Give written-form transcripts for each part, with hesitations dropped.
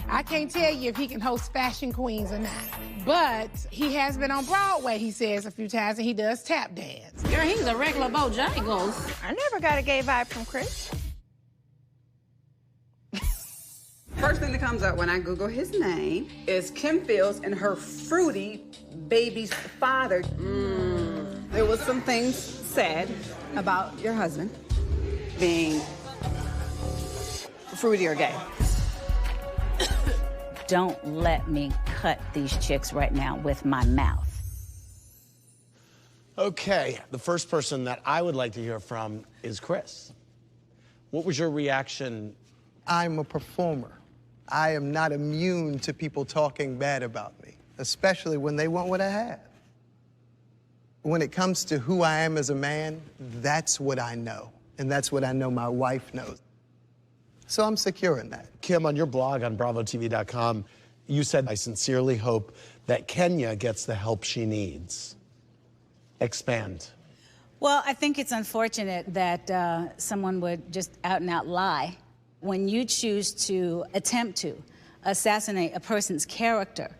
I can't tell you if he can host Fashion Queens or not. But he has been on Broadway, he says, a few times, and he does tap dance. Girl, he's a regular Bojangles. I never got a gay vibe from Chris. First thing that comes up when I Google his name is Kim Fields and her fruity baby's father. There was some things said about your husband being fruity or gay. Don't let me cut these chicks right now with my mouth. Okay, the first person that I would like to hear from is Chris. What was your reaction? I'm a performer. I am not immune to people talking bad about me, especially when they want what I have. When it comes to who I am as a man, that's what I know, and that's what I know my wife knows. So I'm secure in that. Kim, on your blog on BravoTV.com, you said, I sincerely hope that Kenya gets the help she needs. Expand. Well, I think it's unfortunate that someone would just out and out lie. When you choose to attempt to assassinate a person's character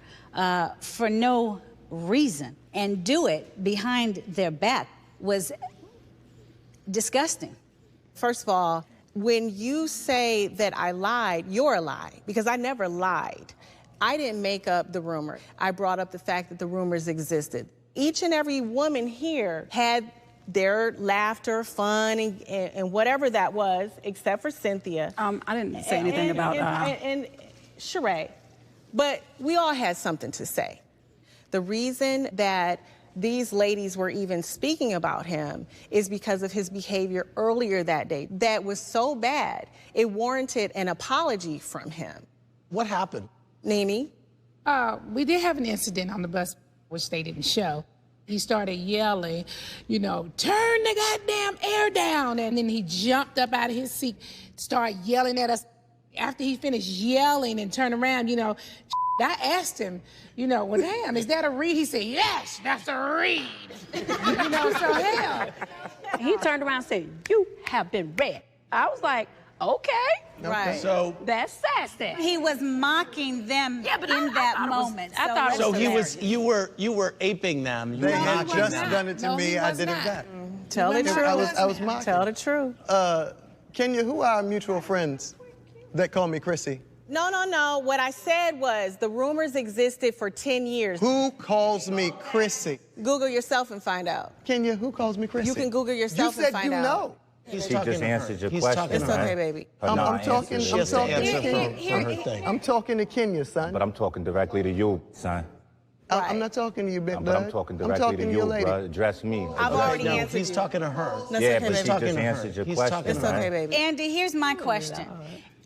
for no reason and do it behind their back was disgusting. First of all, when you say that I lied, you're a lie, because I never lied. I didn't make up the rumor. I brought up the fact that the rumors existed. Each and every woman here had their laughter, fun, and whatever that was, except for Cynthia. I didn't say anything about... And Sheree. But we all had something to say. The reason that these ladies were even speaking about him is because of his behavior earlier that day. That was so bad, it warranted an apology from him. What happened? Nene? We did have an incident on the bus, which they didn't show. He started yelling, you know, turn the goddamn air down. And then he jumped up out of his seat, started yelling at us. After he finished yelling and turned around, you know, I asked him, you know, well, damn, is that a read? He said, yes, that's a read. You know, so hell. He turned around and said, you have been read. I was like, okay. Right. So that's sassy. He was mocking them in that moment. I thought so he was, you were aping them. You They were had mocking just them. done it to me, I did it back. Tell the truth. I was mocking. Tell the truth. Kenya, who are our mutual friends that call me Chrissy? No. What I said was the rumors existed for 10 years. Who calls me Chrissy? Google yourself and find out. Kenya, who calls me Chrissy? You can Google yourself and find out. You said you know. He's She talking just to her. answered your He's question. talking It's to her. okay, baby. I'm talking. She I'm has to talking. answer for her thing. I'm talking to Kenya, son. But I'm talking directly to you, son. I'm not talking to you, big But bud. I'm talking directly to your you, lady. bro. Address me. I've already No, answered he's you. talking to her. That's Yeah, okay, but she baby. talking just to her. answered your He's question. talking It's to her. okay, baby. Andy, here's my question.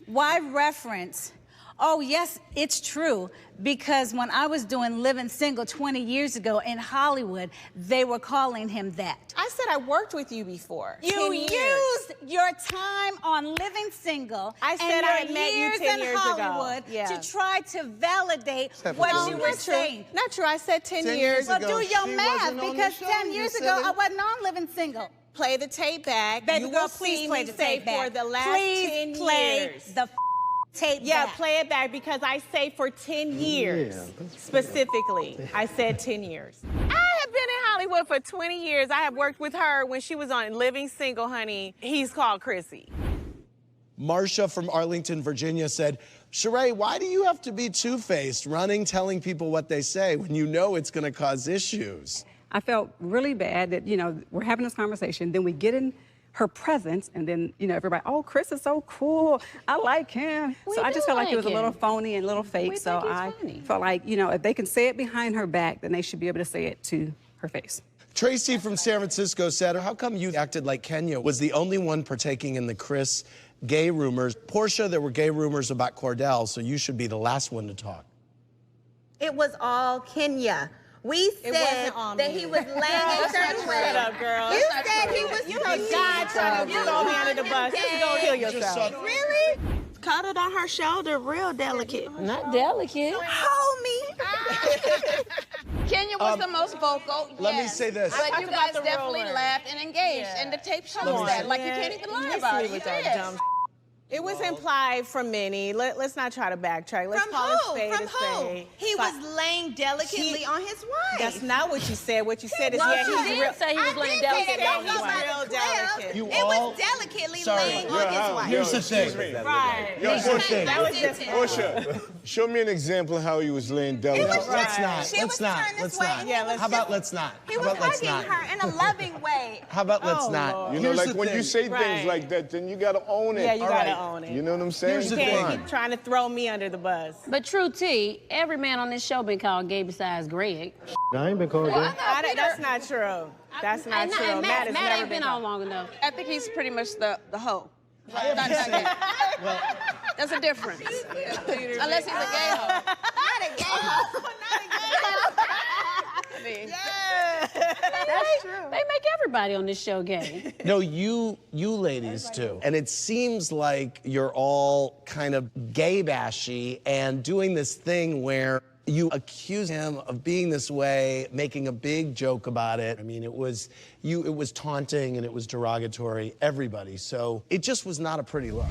Why reference, oh, yes, it's true, because when I was doing Living Single 20 years ago in Hollywood, they were calling him that. I said I worked with you before. You 10 years. used your time on Living Single I said and I your had met you years 10 in years ago. Hollywood Yeah. to try to validate Except for what those you years. were Not true. saying. Not true. I said 10 10 years. years Well, ago, do your she math, wasn't on the because show, 10 you years ago, silly. I wasn't on Living Single. Play the tape back. Baby you girl, will please see play me the say tape back. for the last Please 10 play years. the tape Yeah, back. play it back because I say for 10 years. Specifically, I said 10 years. I have been in Hollywood for 20 years. I have worked with her when she was on Living Single, honey. He's called Chrissy. Marsha from Arlington, Virginia said, Sheree, why do you have to be two-faced, running, telling people what they say when you know it's going to cause issues? I felt really bad that, you know, we're having this conversation, then we get in her presence, and then, you know, everybody, oh, Chris is so cool. I like him. So I just felt like it was a little phony and a little fake. So I felt like, you know, if they can say it behind her back, then they should be able to say it to her face. Tracy from San Francisco said, how come you acted like Kenya was the only one partaking in the Chris gay rumors? Portia, there were gay rumors about Cordell, so you should be the last one to talk. It was all Kenya. We said that he was laying a certain way. Shut up, girl. You said he was... You a guy trying to throw me under the bus. Just go kill yourself. Really? Cuddled on her shoulder, real delicate. Not delicate. Hold me. Kenya was the most vocal, Let me yes. say this. But you guys definitely roller. laughed and engaged, and the tape shows that. Like, you can't even lie about it. You did. It was implied from many. Let's not try to backtrack. Let's From call who? a spade From a who? spade. He was laying delicately on his wife. That's not what you said. What you said is, No, yeah, she he's did real. say he was laying delicately on his wife. Real delicate. You It all- was delicately Sorry. laying on his wife. Here's the thing. Right. Yo, Portia, That was just Portia, show me an example of how he was laying delicately. Let's not. She Let's was not. turned Let's this way, not. and he was How about just- let's not? He How was about let's hugging not? her in a loving way. How about let's not? You know, Here's like the when thing. you say Right. things like that, then you gotta own it. Yeah, you All gotta right. own it. You know what I'm saying? Here's the You can't thing. keep trying to throw me under the bus. But true T, every man on this show been called gay besides Greg. I ain't been called gay. That's not true. That's not true. And Matt has Matt never ain't been on long enough. I think he's pretty much the hoe. Well, That's a difference. Unless he's a gay hoe. Not a gay hoe. Not a gay hoe. I mean, That's true. They make everybody on this show gay. no, you ladies too. And it seems like you're all kind of gay bashy and doing this thing where you accuse him of being this way, making a big joke about it. I mean, it was taunting and it was derogatory, everybody. So it just was not a pretty look.